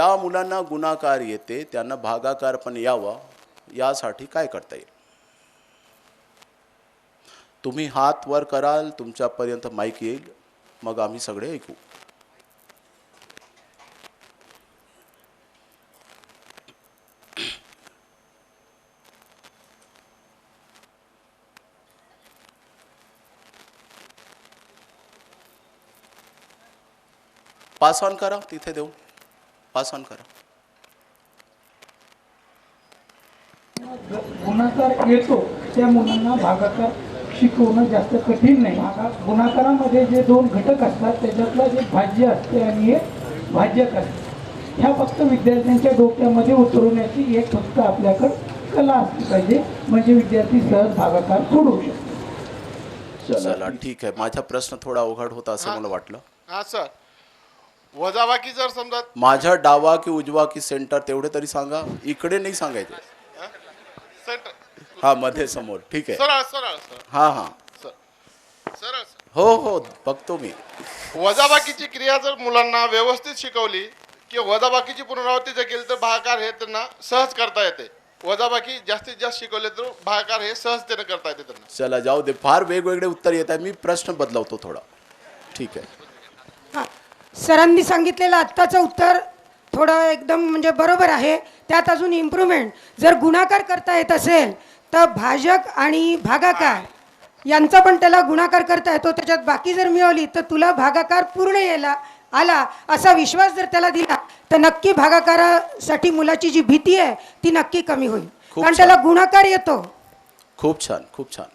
ज्या मुलांना गुणाकार येते त्यांना भागाकार पण यावा यासाठी काय करता येईल? तुम्ही हात वर कराल, तुमच्यापर्यंत माईक येईल, मग आम्ही सगळे ऐकू. पास ऑन करा, तिथे देऊ पास ऑन करा. गुणाकार येतो त्या मुलांना भागाकार शिकवणं जास्त कठीण नाही. गुणाकारामध्ये जे दोन घटक असतात त्याच्यातलं जे भाज्य असते आणि एक भाज्यक असते, ह्या फक्त विद्यार्थ्यांच्या डोक्यामध्ये उतरवण्याची एक फक्त आपल्याकडं कला असली पाहिजे, म्हणजे विद्यार्थी सहज भागाकार सोडवू शकतो. चला ठीक आहे. माझा प्रश्न थोडा अवघड होता असं मला वाटलं. हा सर, वजाबाकी जर समजा माझा डावा की उजवा की सेंटर तेवढे तरी सांगा, इकडे नाही सांगायचे. सेंटर हा मध्ये समोर, ठीक आहे. सरळ सरळ सरळ हा हा सरळ सरळ. हो हो बघतो मी. वजाबाकीची क्रिया जर मुलांना व्यवस्थित शिकवली किंवा वजाबाकीची पुनरावृत्ती जर केली तर भागाकार हे त्यांना सहज करता येते. वजाबाकी जास्तीत जास्त शिकवले तर भागाकार हे सहजतेने करता येते त्यांना. चला जाऊ दे, फार वेगवेगळे उत्तर येत आहे. मी प्रश्न बदलवतो थोडा. ठीक आहे. हां, सरांनी सांगितलेलं आत्ताचं उत्तर थोडं एकदम म्हणजे बरोबर आहे. त्यात अजून इम्प्रूव्हमेंट जर गुणाकार करता येत असेल तर भाजक आणि भागाकार यांचा पण त्याला गुणाकार करता येतो. त्याच्यात बाकी जर मिळवली तर तुला भागाकार पूर्ण यायला आला असा विश्वास जर त्याला दिला तर नक्की भागाकारासाठी मुलाची जी भीती आहे ती नक्की कमी होईल, कारण त्याला गुणाकार येतो. खूप छान खूप छान.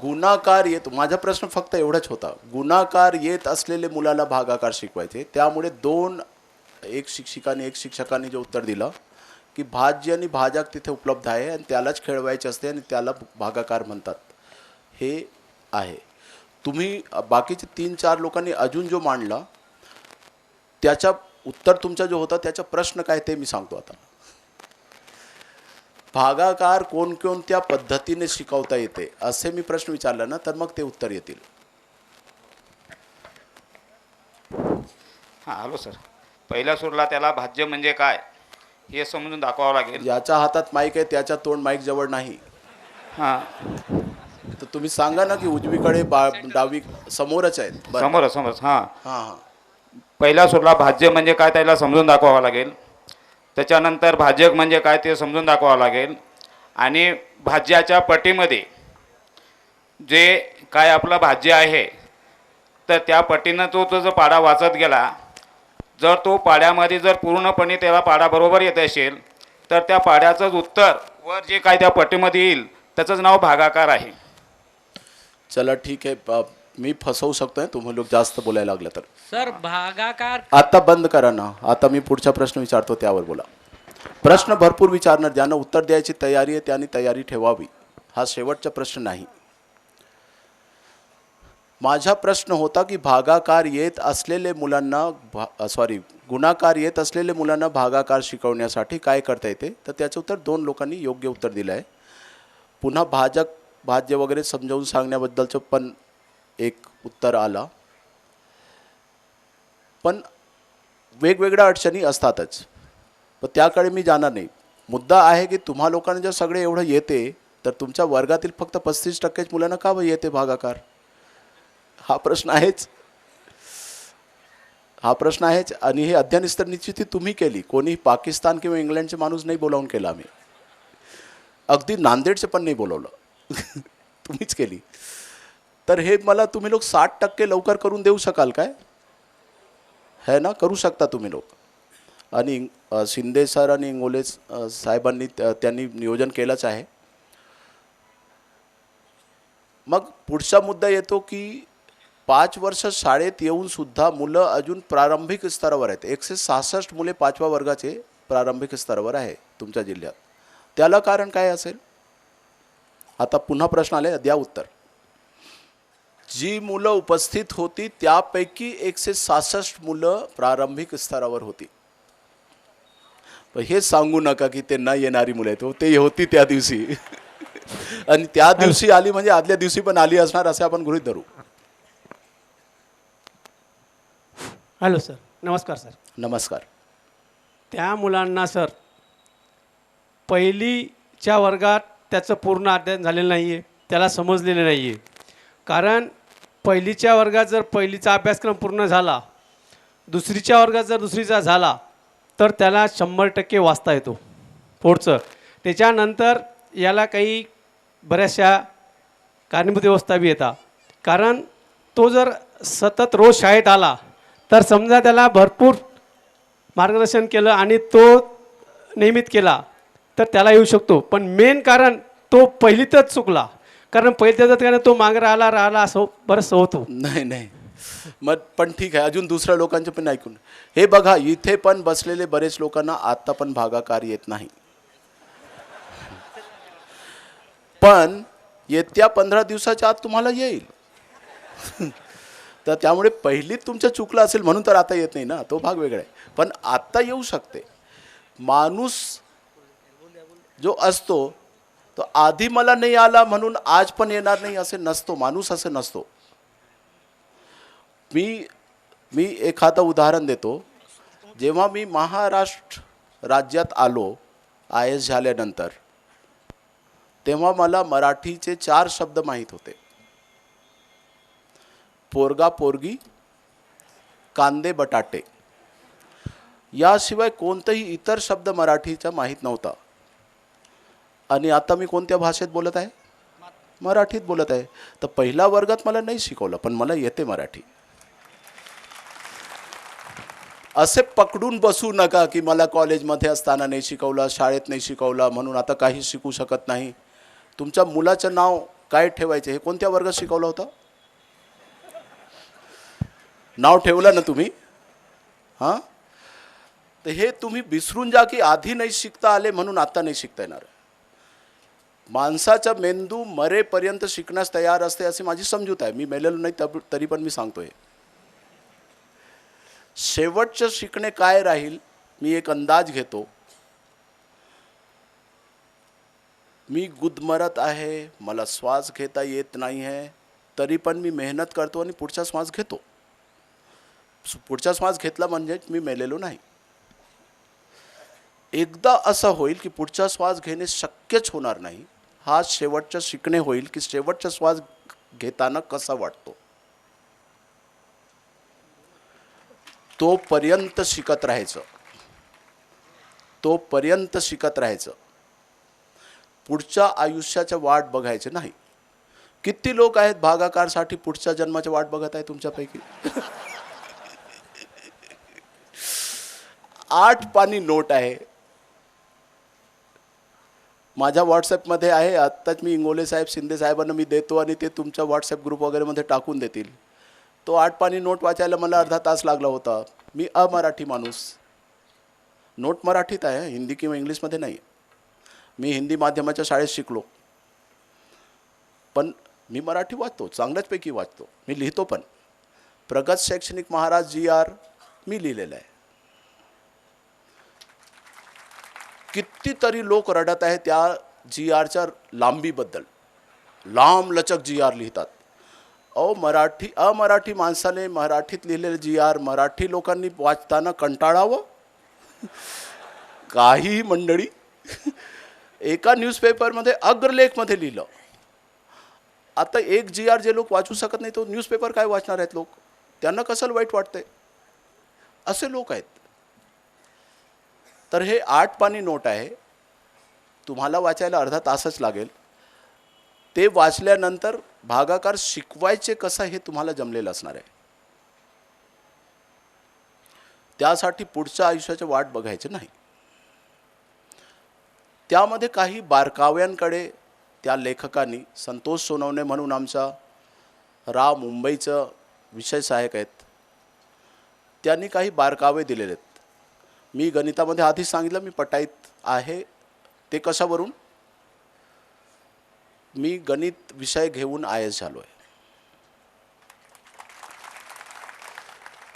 गुणाकार येतो. माझा प्रश्न फक्त एवढाच होता, गुणाकार येत असलेले मुलाला भागाकार शिकवायचे. त्यामुळे एक शिक्षकाने जे उत्तर दिलं की भाज्य आणि भाजक तिथे उपलब्ध आहे आणि त्यालाच खेळवायचे असते आणि त्याला भागाकार म्हणतात, हे आहे. तुम्ही बाकीचे 3-4 लोकांनी अजून जो मांडला त्याचा उत्तर तुमचा जो होता त्याचा प्रश्न काय ते मी सांगतो आता. भागाकार कोणकोणत्या पद्धतीने शिकवता येते असे मी प्रश्न विचारला ना, तर मग ते उत्तर येतील. हां हॅलो सर, पहिल्या सुरला त्याला भाज्य म्हणजे काय हे समजून दाखवावं लागेल. याच्या हातात माईक आहे, त्याच्या तोंड माईक जवळ नाही. हां तर तुम्ही सांगा ना की उजवीकडे डावी समोरच आहेत. समोर समोर. हां हां हां. पहिल्या सुरला भाज्य म्हणजे काय त्याला समजून दाखवावं लागेल. त्याच्यानंतर भाजक म्हणजे काय ते समजून दाखवावं लागेल. आणि भाज्याच्या पटीमध्ये जे काय आपलं भाज्य आहे तर त्या पटीनं तो जर पाढा वाचत गेला, जर तो पाढ्यामध्ये जर पूर्णपणे त्याला पाढा बरोबर येत असेल तर त्या पाढ्याचंच उत्तर वर जे काय त्या पटीमध्ये येईल त्याचंच नाव भागाकार आहे. चला ठीक आहे. मी फसवू शकतोय तुम्ही लोक जास्त बोलायला लागलं तर. सर भागाकार आता बंद करा ना. आता मी पुढचा प्रश्न विचारतो त्यावर बोला. प्रश्न भरपूर विचारणार, ज्यांना उत्तर द्यायची तयारी आहे त्यांनी तयारी ठेवावी. हा शेवटचा प्रश्न नाही. माझा प्रश्न होता की भागाकार येत असलेले मुलांना गुणाकार येत असलेले मुलांना भागाकार शिकवण्यासाठी काय करता येते, तर त्याचं उत्तर 2 लोकांनी योग्य उत्तर दिलं आहे. पुन्हा भाज्य वगैरे समजावून सांगण्याबद्दलचं पण एक उत्तर आला. पण वेगवेगळ्या अडचणी असतातच, पण त्याकडे मी जाणार नाही. मुद्दा आहे की तुम्हा लोकांना जर सगळे एवढं येते तर तुमच्या वर्गातील फक्त 35% मुलांना का येते भागाकार? हा प्रश्न आहेच. आणि हे अध्ययन निश्चित तुम्ही केली. कोणी पाकिस्तान किंवा इंग्लंडचे माणूस नाही बोलावून केला. आम्ही अगदी नांदेडचे पण नाही बोलवलं. तुम्हीच केली. तर हे मला तुम्ही लोक 60% लवकर करून देऊ शकाल काय? है ना, करू शकता तुम्ही लोक. आणि शिंदे सर आणि इंगोले साहेबांनी त्यांनी नियोजन केलंच आहे. मग पुढचा मुद्दा येतो की 5 वर्ष शाळेत येऊन सुद्धा मुलं अजून प्रारंभिक स्तरावर आहेत. 166 मुले 5व्या वर्गाचे प्रारंभिक स्तरावर आहे तुमच्या जिल्ह्यात. त्याला कारण काय असेल? आता पुन्हा प्रश्न आले, द्या उत्तर. जी मुलं उपस्थित होती त्यापैकी 166 मुलं प्रारंभिक स्तरावर होती. पण हे सांगू नका की ते न येणारी मुलं आहेत. ते होती त्या दिवशी आणि त्या दिवशी आली म्हणजे आदल्या दिवशी पण आली असणार असे आपण गृहीत धरू. हॅलो सर, नमस्कार सर. नमस्कार. त्या मुलांना सर पहिलीच्या वर्गात त्याचं पूर्ण अध्ययन झालेलं नाही आहे, त्याला समजलेलं नाही आहे. कारण पहिलीच्या वर्गात जर पहिलीचा अभ्यासक्रम पूर्ण झाला, दुसरीच्या वर्गात जर दुसरीचा झाला, तर त्याला 100% वाचता येतो पुढचं. त्याच्यानंतर याला काही बऱ्याचशा कारणीभूत व्यवस्था बी येतात. कारण तो जर सतत रोज शाळेत आला तर समजा त्याला भरपूर मार्गदर्शन केलं आणि तो नियमित केला तर त्याला येऊ शकतो. पण मेन कारण तो पहिलीतच चुकला, कारण पहिलीतच कारण तो मागं राहिला असं बरंचसं होतो. नाही मग पण ठीक आहे, अजून दुसऱ्या लोकांचे पण ऐकून. हे बघा, इथे पण बसलेले बरेच लोकांना आता पण भागाकार येत नाही, पण येत्या 15 दिवसाच्या आत तुम्हाला येईल. तर त्यामुळे पहिलीत तुमचं चुकलं असेल म्हणून तर आता येत नाही ना, तो भाग वेगळा आहे. पण आता येऊ शकते. माणूस जो असतो तो आधी मला नाही आला म्हणून आज पण येणार नाही असे नसतो. माणूस असं नसतो. मी एखादं उदाहरण देतो. जेव्हा मी महाराष्ट्र राज्यात आलो IAS झाल्यानंतर, तेव्हा मला मराठीचे 4 शब्द माहीत होते. पोरगा पोरगी, कांदे बटाटे, याशिवाय कोणताही इतर शब्द मराठीचा माहीत नव्हता. आणि आता मी कोणत्या भाषेत बोलत आहे? मराठीत बोलत आहे. तर पहिल्या वर्गात मला नाही शिकवलं, पण मला येते मराठी. असे पकडून बसू नका की मला कॉलेजमध्ये असताना नाही शिकवलं, शाळेत नाही शिकवलं म्हणून आता काही शिकू शकत नाही. तुमच्या मुलाचं नाव काय ठेवायचे हे कोणत्या वर्गात शिकवलं होतं? नाव ठेवलं ना तुम्ही? हां, तर हे तुम्ही विसरून जा की आधी नाही शिकता आले म्हणून आता नाही शिकता येणार. माणसाचा मेंदू मरेपर्यंत शिकण्यास तयार असते अशी माझी समजूत आहे. मी मेलेलो नाही तरी पण मी सांगतोय. शेवटचं शिकणे काय राहील मी एक अंदाज घेतो. मी गुदमरत आहे, मला श्वास घेता येत नाही आहे, तरी पण मी मेहनत करतो आणि पुढचा श्वास घेतो. पुढचा श्वास घेतला म्हणजे मी मेलेलो नाही. एकदा असं होईल की पुढचा श्वास घेणे शक्यच होणार नाही. हा शेवटचं शिकणे होईल की शेवटचा श्वास घेताना कसा वाटतो. तोपर्यंत शिकत राहायचं, तोपर्यंत शिकत राहायचं. पुढच्या आयुष्याच्या वाट बघायचे नाही. किती लोक आहेत भागाकारसाठी पुढच्या जन्माची वाट बघत आहे तुमच्यापैकी? 8 पानी नोट आहे माझ्या व्हॉट्सॲपमध्ये आहे. आत्ताच मी इंगोले साहेब, शिंदे साहेबांना मी देतो आणि ते तुमच्या व्हॉट्सॲप ग्रुप वगैरेमध्ये टाकून देतील. तो 8 पानी नोट वाचायला मला अर्धा तास लागला होता. मी अमराठी माणूस. नोट मराठीत आहे, हिंदी किंवा इंग्लिशमध्ये नाही. मी हिंदी माध्यमाच्या शाळेत शिकलो, पण मी मराठी वाचतो, चांगल्याचपैकी वाचतो. मी लिहितो पण. प्रगत शैक्षणिक महाराज GR मी लिहिलेलं आहे. कितीतरी लोक रडत आहेत त्या GRच्या लांबीबद्दल. लांब लचक GR लिहितात. अमराठी माणसाने मराठीत लिहिलेले GR मराठी लोकांनी वाचताना कंटाळावं. काही मंडळी एका न्यूजपेपरमध्ये अग्रलेखमध्ये लिहिलं. आता एक GR जे लोक वाचू शकत नाही तो न्यूजपेपर काय वाचणार आहेत लोक? त्यांना कसं वाईट वाटतंय? असे लोक आहेत. तर हे 8 पानी नोट आहे. तुम्हाला वाचायला अर्धा तासच लागेल. ते वाचल्यानंतर भागाकार शिकवायचे कसं हे तुम्हाला जमलेलं असणार आहे. त्यासाठी पुढच्या आयुष्याची वाट बघायची नाही. त्यामध्ये काही बारकाव्यांकडे त्या लेखकांनी, संतोष सोनवणे म्हणून आमचा मुंबईचं विषय सहाय्यक आहेत, त्यांनी काही बारकावे दिलेले आहेत. मी गणितामध्ये आधीच सांगितलं मी पटाईत आहे. ते कशावरून? मी गणित विषय घेऊन IAS झालो आहे,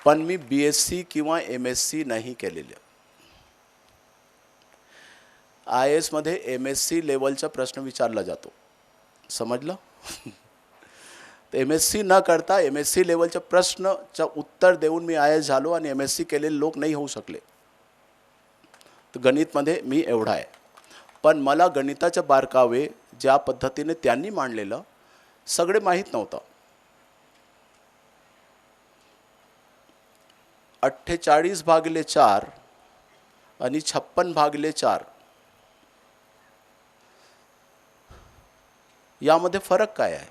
पण मी BSc किंवा MSc नाही केलेलं. IAS मध्ये MSc लेवलचा प्रश्न विचारला जातो, समजलं? MSc न करता MSc लेवलच्या प्रश्नाचं उत्तर देऊन मी IAS झालो आणि MSc केलेले लोक नाही होऊ शकले. गणितमध्ये मी एवढा आहे, पण मला गणिताचे बारकावे ज्या पद्धतीने त्यांनी मांडलेलं सगळे माहीत नव्हतं. 48/4 आणि 56/4 यामध्ये फरक काय आहे?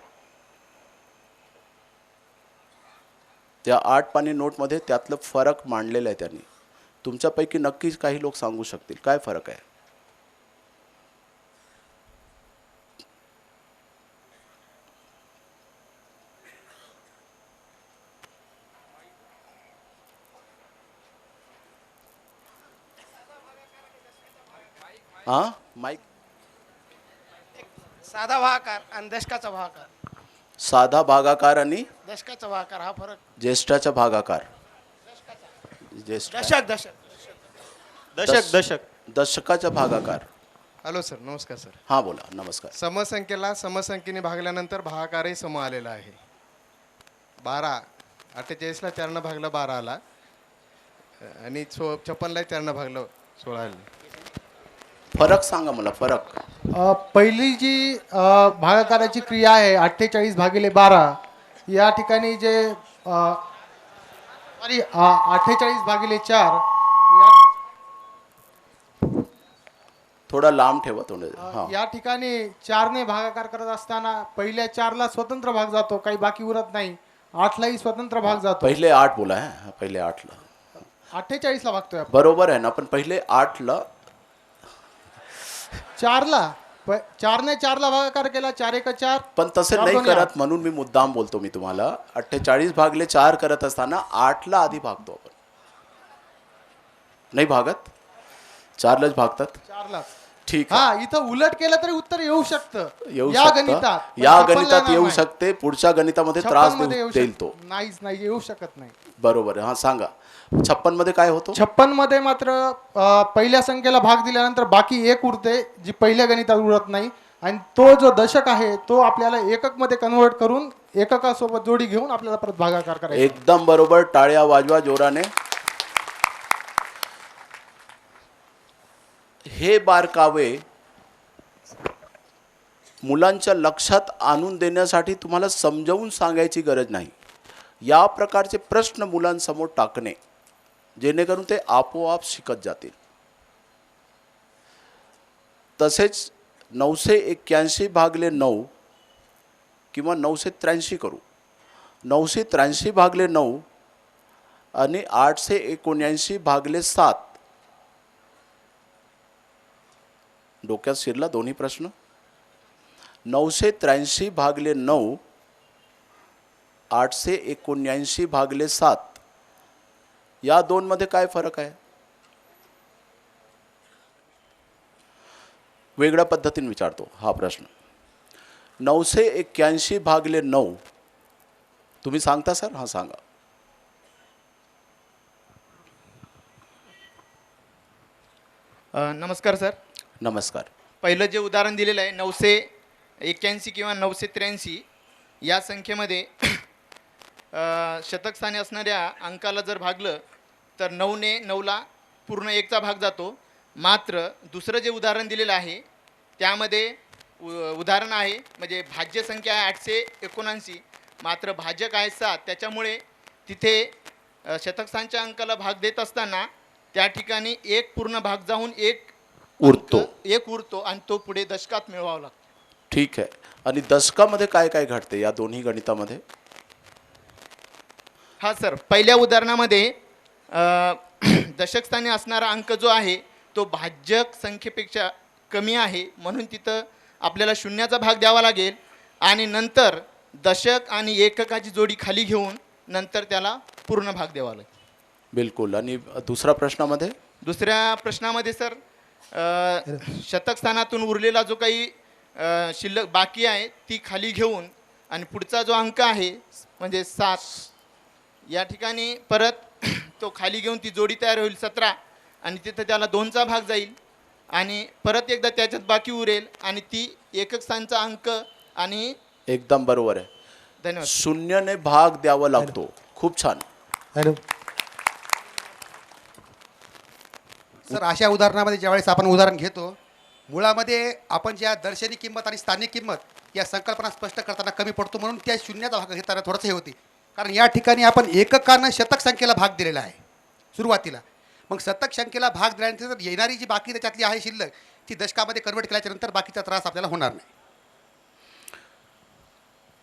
त्या 8 पानी नोटमध्ये त्यातलं फरक मांडलेलं आहे त्यांनी. तुमच्यापैकी नक्कीच काही लोक सांगू शकतील काय फरक आहे. हां माईक. साधा भागाकार आणि दशकाचा भागाकार. साधा भागाकार आणि दशकाचा भागाकार हा फरक. ज्येष्ठाचा भागाकार. ज्येष्ठ दशक दशक दश- दशकाचा भागाकार. हॅलो सर, नमस्कार सर. हां बोला. नमस्कार. समसंख्येला समसंख्येने भागल्यानंतर भागाकारही सम आलेला आहे. 12 48ला 4 भागलं 12 आला आणि 56ला 4 भागलं 16 आले. फरक सांगा मला फरक. पहिली जी भागाकाराची क्रिया आहे 48/12 या ठिकाणी जे सॉरी 48/4 या थोडा लांब ठेवा थोडं. हां या ठिकाणी 4ने भागाकार करत असताना पहिल्या 4ला स्वतंत्र भाग जातो, काही बाकी उरत नाही. 8लाही स्वतंत्र भाग जातो. पहिले 8 बोला आहे. पहिले 8ला 48ला भागतोय आपण. बरोबर आहे ना. पण पहिले 8ला 4ला 4ने 4ला भागाकार केला. 4 1 4. पण तसे चार नाही दोन्ही करत म्हणून मी मुद्दाम बोलतो. मी तुम्हाला 48/4 करत असताना 8ला आधी भागतो आपण. नाही भागत 4लाच भागतात. 4ला. ठीक आहे. हा, इथं उलट केलं तरी उत्तर येऊ शकतं. येऊ या शकतं. गणितात पण या छप्पनला गणितात नाही. येऊ शकते. पुढच्या गणितामध्ये त्रास 56 मध्ये येऊ देईल शकत- तो. नाहीच नाही येऊ शकत नाही. बरोबर आहे. हां सांगा. 56 मध्ये काय होतो? 56 मध्ये मात्र पहिल्या संख्येला भाग दिल्यानंतर बाकी एक उरते जी पहिल्या गणितात उरत नाही, आणि तो जो दशक आहे तो आपल्याला एकक मध्ये कन्वर्ट करून एककासोबत जोडी घेऊन आपल्याला परत भागाकार करायचा. एकदम बरोबर. टाळ्या वाजवा जोराने. हे बारकावे मुलांच्या लक्षात आणून देण्यासाठी तुम्हाला समजावून सांगायची गरज नाही. या प्रकारचे प्रश्न मुलांसमोर टाकणे जेणेकरून ते आपोआप शिकत जातील. तसेच 981/9 किंवा 983 करू. 983/9 आणि 879/7 डोक्यात शिरला दोन्ही प्रश्न. 983/9 879/7 या दोनमध्ये काय फरक आहे? वेगळ्या पद्धतीने विचारतो हा प्रश्न. 981/9 तुम्ही सांगता सर? हां सांगा. नमस्कार सर. नमस्कार. पहिलं जे उदाहरण दिलेलं आहे 981 किंवा 983 या संख्येमध्ये शतक स्थानी असणाऱ्या अंकाला जर भागलं तर 9ने 9ला पूर्ण 1चा भाग जातो. मात्र दुसरं जे उदाहरण दिलेलं आहे त्यामध्ये उदाहरण आहे म्हणजे भाज्य संख्या आहे 879, मात्र भाजक आहे 7. त्याच्यामुळे तिथे शतकस्थानच्या अंकाला भाग देत असताना त्या ठिकाणी एक पूर्ण भाग जाऊन एक उरतो आणि तो पुढे दशकात मिळवावा लागतो. ठीक आहे. आणि दशकामध्ये काय काय घडते या दोन्ही गणितामध्ये? हा सर, पहिल्या उदाहरणामध्ये दशकस्थानी असणारा अंक जो आहे तो भाज्यक संख्येपेक्षा कमी आहे, म्हणून तिथं आपल्याला शून्याचा भाग द्यावा लागेल आणि नंतर दशक आणि एककाची जोडी खाली घेऊन नंतर त्याला पूर्ण भाग द्यावा लागेल. बिलकुल. आणि दुसऱ्या प्रश्नामध्ये? दुसऱ्या प्रश्नामध्ये सर शतक स्थानातून उरलेला जो काही शिल्लक बाकी आहे ती खाली घेऊन आणि पुढचा जो अंक आहे म्हणजे 7 या ठिकाणी परत तो खाली घेऊन ती जोडी तयार होईल 17 आणि तिथं त्याला 2चा भाग जाईल आणि परत एकदा त्याच्यात बाकी उरेल आणि ती एकक स्थानचा अंक. आणि एकदम बरोबर आहे. धन्यवाद. शून्यने भाग द्यावा लागतो. खूप छान. सर अशा उदाहरणामध्ये ज्यावेळेस आपण उदाहरण घेतो मुळामध्ये आपण ज्या दर्शनी किंमत आणि स्थानिक किंमत या संकल्पना स्पष्ट करताना कमी पडतो म्हणून त्या शून्याचा भाग घेताना थोडंसं हे होती कारण या ठिकाणी आपण एककानं शतक संख्येला भाग दिलेला आहे सुरुवातीला मग शतक संख्येला भाग दिल्यानंतर येणारी जी बाकी त्याच्यातली आहे शिल्लक ती दशकामध्ये कन्वर्ट केल्याच्या नंतर बाकीचा त्रास आपल्याला होणार नाही.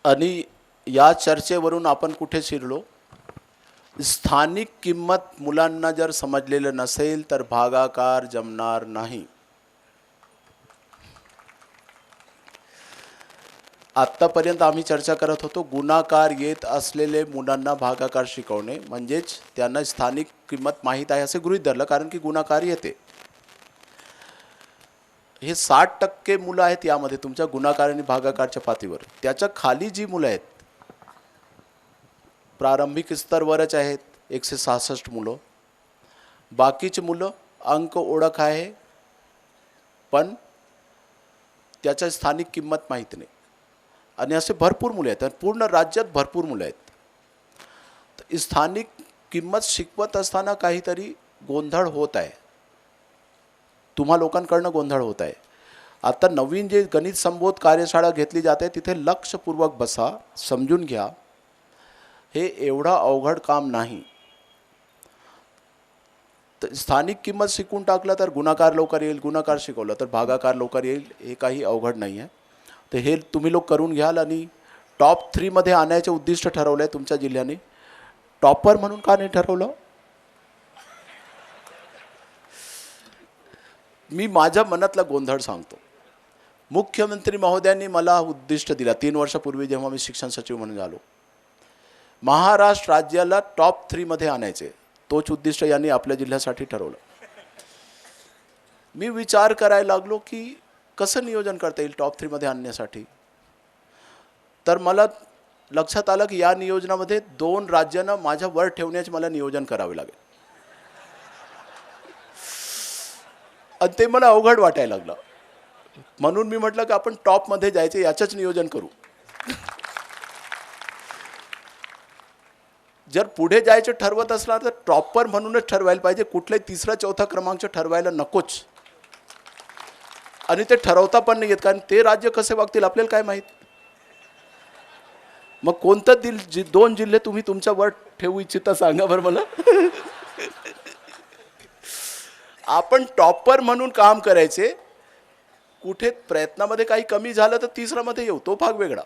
आणि या चर्चेवरून आपण कुठे शिरलो स्थानिक किंमत मुलांना जर समजलेलं नसेल तर भागाकार जमणार नाही. आत्तापर्यंत आम्ही चर्चा करत होतो गुणाकार येत असलेले मुलांना भागाकार शिकवणे म्हणजेच त्यांना स्थानिक किंमत माहीत आहे असे गृहीत धरलं कारण की गुणाकार येते. हे 60% मुलं आहेत यामध्ये तुमच्या गुणाकार आणि भागाकारच्या पातळीवर. त्याच्या खाली जी मुलं आहेत प्रारंभिक स्तरवरच आहेत 166 मुलं. बाकीची मुलं अंक ओळख आहे पण त्याच्या स्थानिक किंमत माहीत नाही आणि असे भरपूर मुले आहेत आणि पूर्ण राज्यात भरपूर मुलं आहेत. तर स्थानिक किंमत शिकवत असताना काहीतरी गोंधळ होत आहे तुम्हा लोकांकडनं गोंधळ होत आहे. आता नवीन जे गणित संबोध कार्यशाळा घेतली जाते तिथे लक्षपूर्वक बसा समजून घ्या हे एवढं अवघड काम नाही. तर स्थानिक किंमत शिकून टाकलं तर गुणाकार लवकर येईल गुणाकार शिकवलं तर भागाकार लवकर येईल हे काही अवघड नाही आहे. तर हे तुम्ही लोक करून घ्याल आणि टॉप 3 मध्ये आणायचे उद्दिष्ट ठरवलं आहे तुमच्या जिल्ह्याने. टॉपर म्हणून का नाही ठरवलं मी माझ्या मनातला गोंधळ सांगतो. मुख्यमंत्री महोदयांनी मला उद्दिष्ट दिला 3 वर्षापूर्वी जेव्हा मी शिक्षण सचिव म्हणून आलो महाराष्ट्र राज्याला टॉप 3 मध्ये आणायचे. तोच उद्दिष्ट यांनी आपल्या जिल्ह्यासाठी ठरवलं. मी विचार करायला लागलो की कसं नियोजन करता येईल टॉप 3 मध्ये आणण्यासाठी. तर मला लक्षात आलं की या नियोजनामध्ये 2 राज्यांना माझ्या वर ठेवण्याचे मला नियोजन करावे लागेल आणि ते मला अवघड वाटायला लागलं. म्हणून मी म्हटलं की आपण टॉपमध्ये जायचे याचंच नियोजन करू. जर पुढे जायचं ठरवत असला तर टॉपर म्हणूनच ठरवायला पाहिजे कुठलाही 3रा 4था क्रमांक ठरवायला नकोच. आणि ते ठरवता पण नाही येत कारण ते राज्य कसे वागतील आपल्याला काय माहीत. मग कोणतं 2 जिल्हे तुम्ही तुमच्या वर ठेवू इच्छिता सांगा बरं मला. आपण टॉपर म्हणून काम करायचे कुठे प्रयत्नामध्ये काही कमी झालं तर 3रा मध्ये येऊ तो भाग वेगळा.